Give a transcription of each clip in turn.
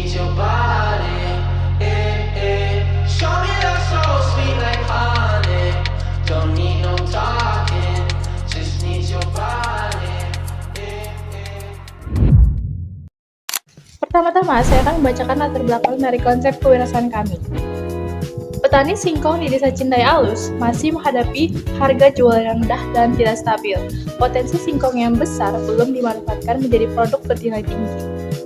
need your body. Show me love so sweet like honey. Don't need no talking, just need your body. Pertama-tama, saya akan membacakan latar belakang dari konsep kewirausahaan kami. Petani singkong di Desa Cindai Alus masih menghadapi harga jual yang rendah dan tidak stabil. Potensi singkong yang besar belum dimanfaatkan menjadi produk bernilai tinggi.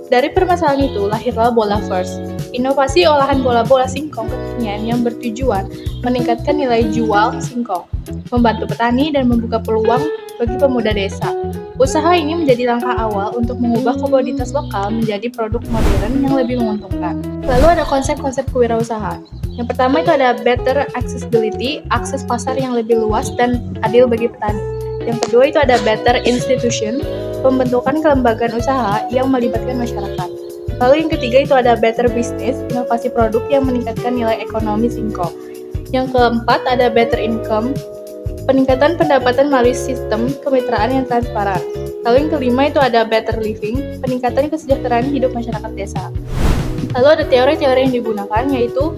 Dari permasalahan itu, lahirlah Bola First, inovasi olahan bola-bola singkong kekinian yang bertujuan meningkatkan nilai jual singkong, membantu petani dan membuka peluang bagi pemuda desa. Usaha ini menjadi langkah awal untuk mengubah komoditas lokal menjadi produk modern yang lebih menguntungkan. Lalu ada konsep-konsep kewirausahaan. Yang pertama itu ada better accessibility, akses pasar yang lebih luas dan adil bagi petani. Yang kedua itu ada better institution, pembentukan kelembagaan usaha yang melibatkan masyarakat. Lalu yang ketiga itu ada better business, inovasi produk yang meningkatkan nilai ekonomi singkong. Yang keempat ada better income, peningkatan pendapatan melalui sistem kemitraan yang transparan. Lalu yang kelima itu ada better living, peningkatan kesejahteraan hidup masyarakat desa. Lalu ada teori-teori yang digunakan yaitu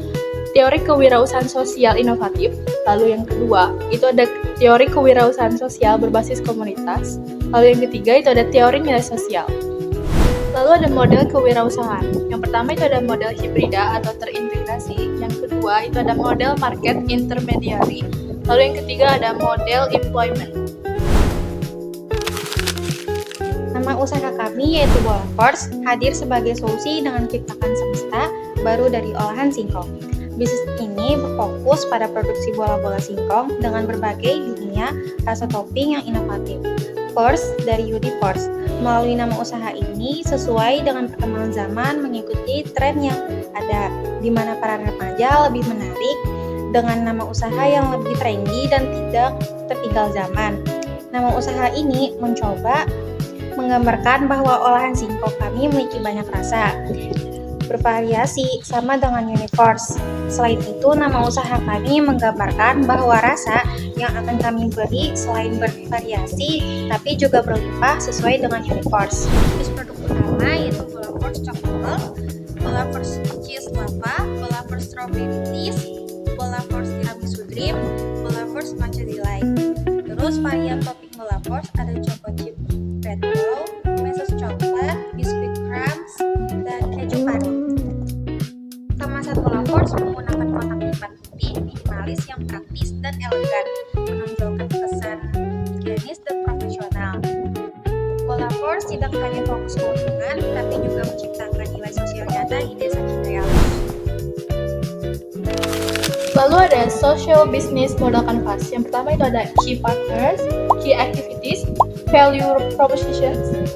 teori kewirausahaan sosial inovatif. Lalu yang kedua itu ada teori kewirausahaan sosial berbasis komunitas. Lalu yang ketiga itu ada teori nilai sosial. Lalu ada model kewirausahaan. Yang pertama itu ada model hibrida atau terintegrasi. Yang kedua itu ada model market intermediary. Lalu yang ketiga ada model employment. Nama usaha kami yaitu Bola First hadir sebagai solusi dengan ciptakan semesta baru dari olahan singkong. Bisnis ini berfokus pada produksi bola-bola singkong dengan berbagai dunia rasa topping yang inovatif. First dari Yudi First. Melalui nama usaha ini sesuai dengan perkembangan zaman mengikuti tren yang ada, di mana para remaja lebih menarik dengan nama usaha yang lebih trendy dan tidak tertinggal zaman. Nama usaha ini mencoba menggambarkan bahwa olahan singkong kami memiliki banyak rasa, bervariasi sama dengan Universe. Selain itu, nama usaha kami menggambarkan bahwa rasa yang akan kami beri selain bervariasi, tapi juga berlimpah sesuai dengan Universe. Jenis produk utama yaitu Bola First Chocolate, Bola First Cheese Lava, Bola First Strawberry Bliss, Bola First Tiramisu Dream, Bola First Matcha Delight. Terus varian topping Bola First ada Choco Chip Red Ball, Mesos Coklat, Biskuit Crumbs, dan keju pari. Kemasan Bola First menggunakan kotak lipat putih, minimalis yang praktis dan elegan, menonjolkan kesan higienis dan profesional. Bola First tidak hanya fokus keuntungan, tapi juga menciptakan nilai sosial nyata di Desa Cindai Alus. Lalu ada social business model canvas. Yang pertama itu ada key partners, key activities, value propositions.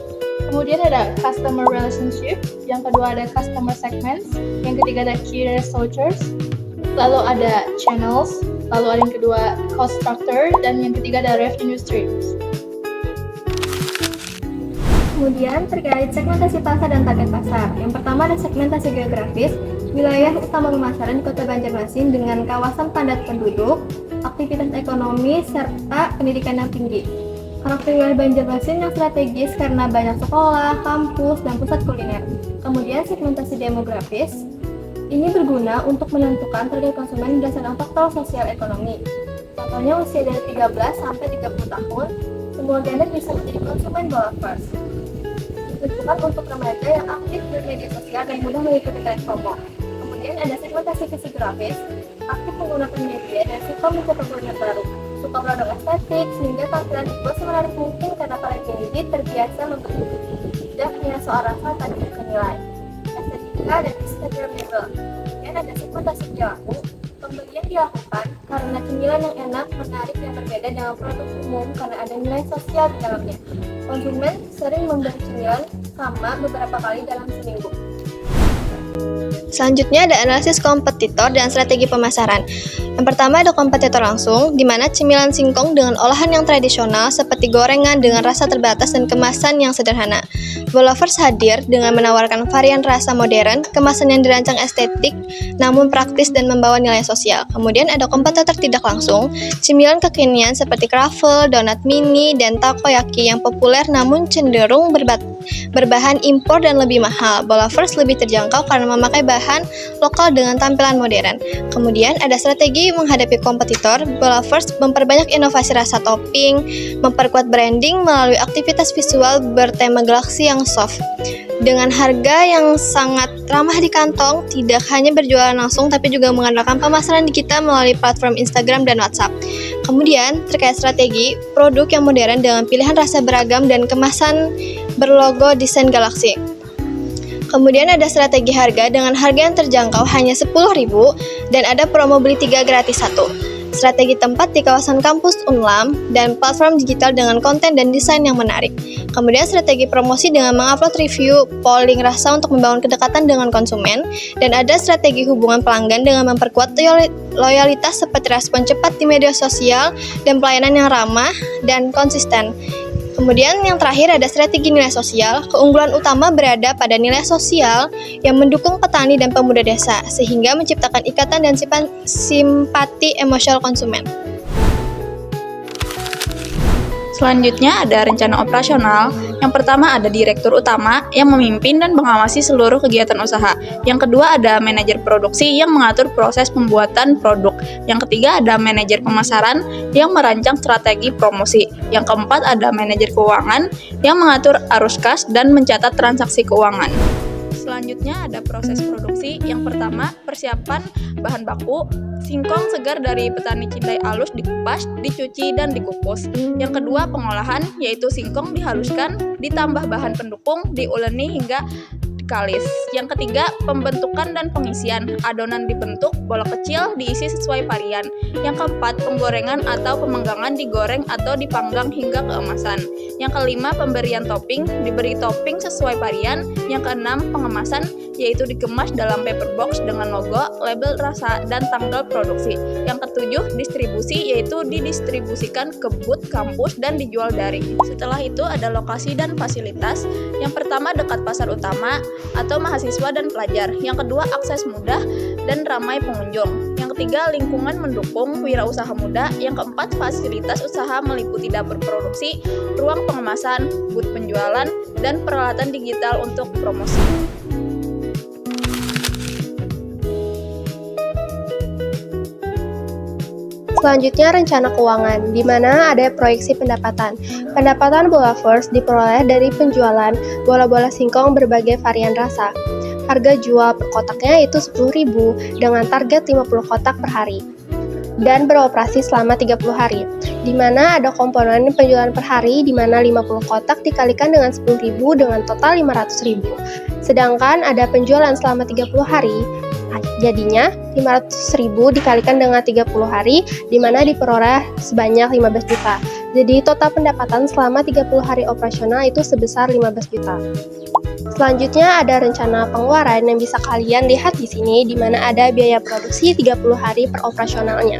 Kemudian ada customer relationship. Yang kedua ada customer segments. Yang ketiga ada key results. Lalu ada channels. Lalu ada yang kedua cost structure dan yang ketiga ada revenue streams. Kemudian terkait segmentasi pasar dan target pasar. Yang pertama ada segmentasi geografis, wilayah utama pemasaran di Kota Banjarmasin dengan kawasan padat penduduk, aktivitas ekonomi, serta pendidikan yang tinggi. Karakter wilayah Banjarmasin yang strategis karena banyak sekolah, kampus, dan pusat kuliner. Kemudian segmentasi demografis, ini berguna untuk menentukan target konsumen berdasarkan faktor sosial ekonomi. Contohnya usia dari 13 sampai 30 tahun, semua gender bisa menjadi konsumen Bola First. Ditujukan untuk remaja yang aktif bermedia sosial dan mudah mengikuti tren promo. Kemudian ada segmentasi fisikografis, aktif menggunakan media dan suka mencoba kuliner baru. Suka produk estetik sehingga tampilan dibuat semenarik mungkin karena para Gen Z terbiasa membeli tidak hanya soal rasa tapi juga nilai. Estetika dan Instagramable. Kemudian ada segmentasi perilaku, pembelian dilakukan karena cemilan yang enak, menarik dan berbeda dengan produk umum karena ada nilai sosial di dalamnya. Konsumen sering membeli cemilan sama beberapa kali dalam seminggu. Selanjutnya ada analisis kompetitor dan strategi pemasaran. Yang pertama ada kompetitor langsung, di mana cemilan singkong dengan olahan yang tradisional seperti gorengan dengan rasa terbatas dan kemasan yang sederhana. Bolovers hadir dengan menawarkan varian rasa modern, kemasan yang dirancang estetik, namun praktis dan membawa nilai sosial. Kemudian ada kompetitor tidak langsung, cemilan kekinian seperti croffle, donat mini, dan takoyaki yang populer namun cenderung berbahan impor dan lebih mahal. Bolovers lebih terjangkau karena memakai bahan lokal dengan tampilan modern. Kemudian ada strategi menghadapi kompetitor. Bolovers memperbanyak inovasi rasa topping, memperkuat branding melalui aktivitas visual bertema galaksi yang soft. Dengan harga yang sangat ramah di kantong, tidak hanya berjualan langsung tapi juga mengandalkan pemasaran digital melalui platform Instagram dan WhatsApp. Kemudian, terkait strategi, produk yang modern dengan pilihan rasa beragam dan kemasan berlogo desain galaksi. Kemudian ada strategi harga dengan harga yang terjangkau hanya 10.000 dan ada promo beli 3 gratis 1. Strategi tempat di kawasan kampus Unlam dan platform digital dengan konten dan desain yang menarik. Kemudian strategi promosi dengan mengupload review, polling rasa untuk membangun kedekatan dengan konsumen, dan ada strategi hubungan pelanggan dengan memperkuat loyalitas seperti respon cepat di media sosial dan pelayanan yang ramah dan konsisten. Kemudian yang terakhir ada strategi nilai sosial. Keunggulan utama berada pada nilai sosial yang mendukung petani dan pemuda desa, sehingga menciptakan ikatan dan simpati emosional konsumen. Selanjutnya ada rencana operasional. Yang pertama ada direktur utama yang memimpin dan mengawasi seluruh kegiatan usaha. Yang kedua ada manajer produksi yang mengatur proses pembuatan produk. Yang ketiga ada manajer pemasaran yang merancang strategi promosi. Yang keempat ada manajer keuangan yang mengatur arus kas dan mencatat transaksi keuangan. Selanjutnya ada proses produksi. Yang pertama, persiapan bahan baku. Singkong segar dari petani Cindai Alus dikupas, dicuci, dan dikukus. Yang kedua, pengolahan, yaitu singkong dihaluskan, ditambah bahan pendukung, diuleni hingga dikalis. Yang ketiga, pembentukan dan pengisian. Adonan dibentuk, bola kecil diisi sesuai varian. Yang keempat, penggorengan atau pemanggangan, digoreng atau dipanggang hingga keemasan. Yang kelima, pemberian topping, diberi topping sesuai varian. Yang keenam, pengemasan, yaitu dikemas dalam paper box dengan logo, label rasa, dan tanggal produksi. Yang ketujuh, distribusi, yaitu didistribusikan ke booth kampus dan dijual daring. Setelah itu ada lokasi dan fasilitas. Yang pertama, dekat pasar utama atau mahasiswa dan pelajar. Yang kedua, akses mudah dan ramai pengunjung. Yang ketiga, lingkungan mendukung wirausaha muda. Yang keempat, fasilitas usaha meliputi dapur produksi, ruang pengemasan, booth penjualan, dan peralatan digital untuk promosi. Selanjutnya rencana keuangan, di mana ada proyeksi pendapatan. Pendapatan Bolovers diperoleh dari penjualan bola-bola singkong berbagai varian rasa. Harga jual per kotaknya itu 10.000 dengan target 50 kotak per hari. Dan beroperasi selama 30 hari. Di mana ada komponen penjualan per hari, di mana 50 kotak dikalikan dengan 10.000 dengan total 500.000. Sedangkan ada penjualan selama 30 hari, jadinya 500.000 dikalikan dengan 30 hari, di mana diperoleh sebanyak 15 juta. Jadi total pendapatan selama 30 hari operasional itu sebesar 15 juta. Selanjutnya ada rencana pengeluaran yang bisa kalian lihat di sini, di mana ada biaya produksi 30 hari per operasionalnya.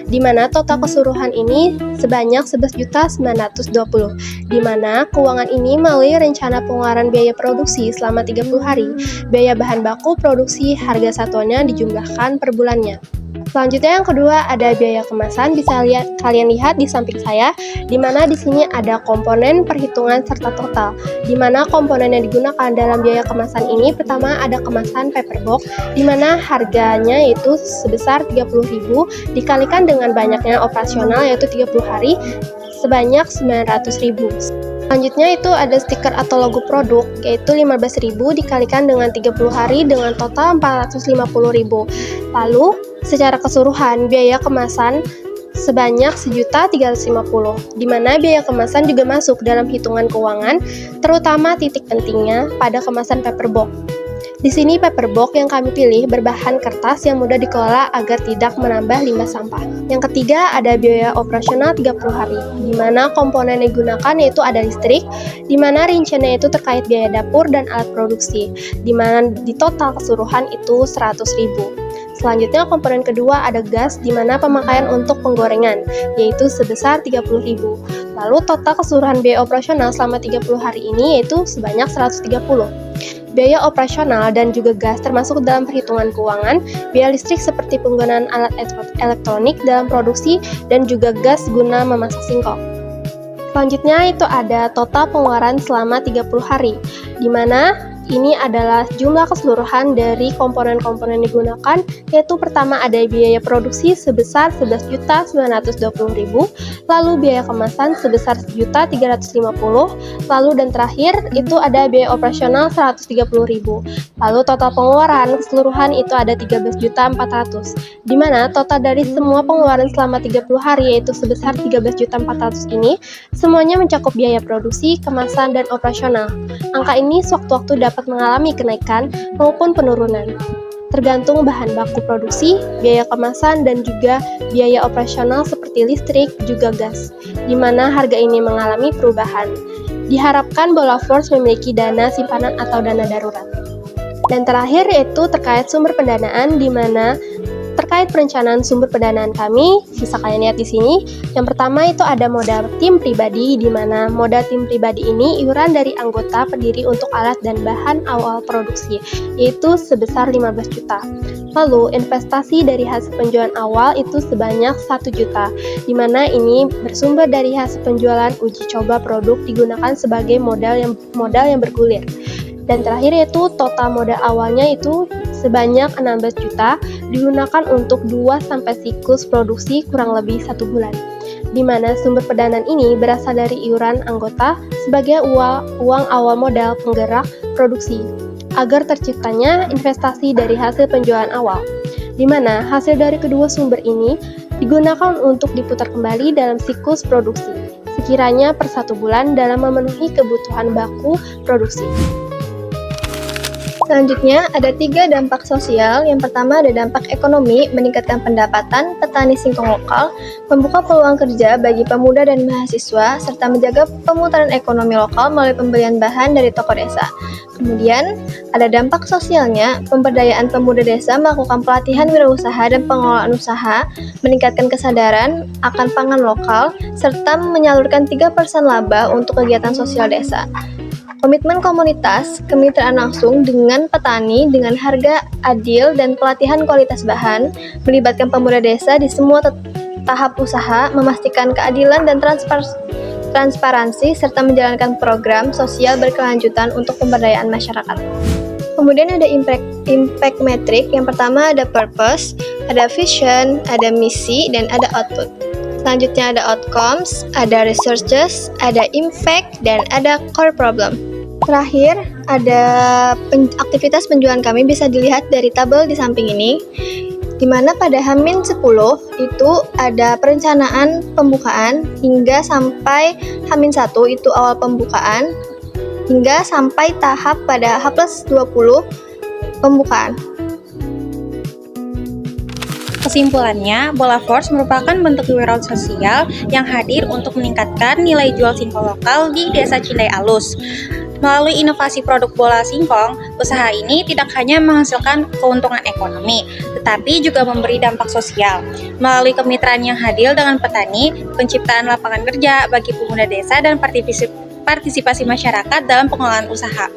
Di mana total keseluruhan ini sebanyak 11.920, di mana keuangan ini melalui rencana pengeluaran biaya produksi selama 30 hari, biaya bahan baku produksi, harga satuannya dijumlahkan per bulannya. Selanjutnya yang kedua ada biaya kemasan, bisa kalian lihat di samping saya, di mana di sini ada komponen perhitungan serta total, di mana komponen yang digunakan dalam biaya kemasan ini pertama ada kemasan paper box, di mana harganya itu sebesar 30.000 dikalikan dengan banyaknya operasional yaitu 30 hari sebanyak 900.000. Selanjutnya itu ada stiker atau logo produk, yaitu 15.000 dikalikan dengan 30 hari dengan total 450.000. Lalu, secara keseluruhan biaya kemasan sebanyak 1.350.000, di mana biaya kemasan juga masuk dalam hitungan keuangan, terutama titik pentingnya pada kemasan paper box. Di sini paper box yang kami pilih berbahan kertas yang mudah dikelola agar tidak menambah limbah sampah. Yang ketiga ada biaya operasional 30 hari, di mana komponen yang digunakan yaitu ada listrik, di mana rinciannya itu terkait biaya dapur dan alat produksi, di mana di total keseluruhan itu 100.000. Selanjutnya komponen kedua ada gas, di mana pemakaian untuk penggorengan, yaitu sebesar 30.000. Lalu total keseluruhan biaya operasional selama 30 hari ini yaitu sebanyak 130. Biaya operasional dan juga gas termasuk dalam perhitungan keuangan, biaya listrik seperti penggunaan alat elektronik dalam produksi, dan juga gas guna memasak singkong. Selanjutnya itu ada total pengeluaran selama 30 hari, di mana ini adalah jumlah keseluruhan dari komponen-komponen digunakan, yaitu pertama ada biaya produksi sebesar 11.920.000, lalu biaya kemasan sebesar 1.350.000, lalu dan terakhir itu ada biaya operasional 130.000. Lalu total pengeluaran keseluruhan itu ada 13.400.000, di mana total dari semua pengeluaran selama 30 hari yaitu sebesar 13.400.000 ini semuanya mencakup biaya produksi, kemasan, dan operasional. Angka ini sewaktu-waktu dapat mengalami kenaikan maupun penurunan, tergantung bahan baku produksi, biaya kemasan, dan juga biaya operasional seperti listrik juga gas, di mana harga ini mengalami perubahan. Diharapkan Bola Force memiliki dana simpanan atau dana darurat. Dan terakhir yaitu terkait sumber pendanaan, di mana terkait perencanaan sumber pendanaan kami, bisa kalian lihat di sini. Yang pertama itu ada modal tim pribadi, di mana modal tim pribadi ini iuran dari anggota pendiri untuk alat dan bahan awal produksi, yaitu sebesar 15 juta. Lalu investasi dari hasil penjualan awal itu sebanyak 1 juta, di mana ini bersumber dari hasil penjualan uji coba produk digunakan sebagai modal yang bergulir. Dan terakhir yaitu total modal awalnya itu sebanyak 16 juta digunakan untuk 2-3 siklus produksi kurang lebih 1 bulan. Di mana sumber pendanaan ini berasal dari iuran anggota sebagai uang awal modal penggerak produksi, agar terciptanya investasi dari hasil penjualan awal. Di mana hasil dari kedua sumber ini digunakan untuk diputar kembali dalam siklus produksi, sekiranya per 1 bulan dalam memenuhi kebutuhan baku produksi. Selanjutnya, ada 3 dampak sosial. Yang pertama ada dampak ekonomi, meningkatkan pendapatan petani singkong lokal, membuka peluang kerja bagi pemuda dan mahasiswa, serta menjaga pemutaran ekonomi lokal melalui pembelian bahan dari toko desa. Kemudian, ada dampak sosialnya, pemberdayaan pemuda desa melakukan pelatihan wirausaha dan pengelolaan usaha, meningkatkan kesadaran akan pangan lokal, serta menyalurkan 3% laba untuk kegiatan sosial desa. Komitmen komunitas, kemitraan langsung dengan petani dengan harga adil dan pelatihan kualitas bahan, melibatkan pemuda desa di semua tahap usaha, memastikan keadilan dan transparansi, serta menjalankan program sosial berkelanjutan untuk pemberdayaan masyarakat. Kemudian ada impact metric. Yang pertama ada purpose, ada vision, ada misi, dan ada output. Selanjutnya ada outcomes, ada researches, ada impact, dan ada core problem. Terakhir, ada aktivitas penjualan kami bisa dilihat dari tabel di samping ini, di mana pada H-10 itu ada perencanaan pembukaan hingga sampai H-1 itu awal pembukaan, hingga sampai tahap pada H+20 pembukaan. Kesimpulannya, Bola Force merupakan bentuk kewirausahaan sosial yang hadir untuk meningkatkan nilai jual singkong lokal di Desa Cindai Alus. Melalui inovasi produk bola singkong, usaha ini tidak hanya menghasilkan keuntungan ekonomi, tetapi juga memberi dampak sosial. Melalui kemitraan yang hadir dengan petani, penciptaan lapangan kerja bagi pemuda desa, dan partisipasi masyarakat dalam pengelolaan usaha.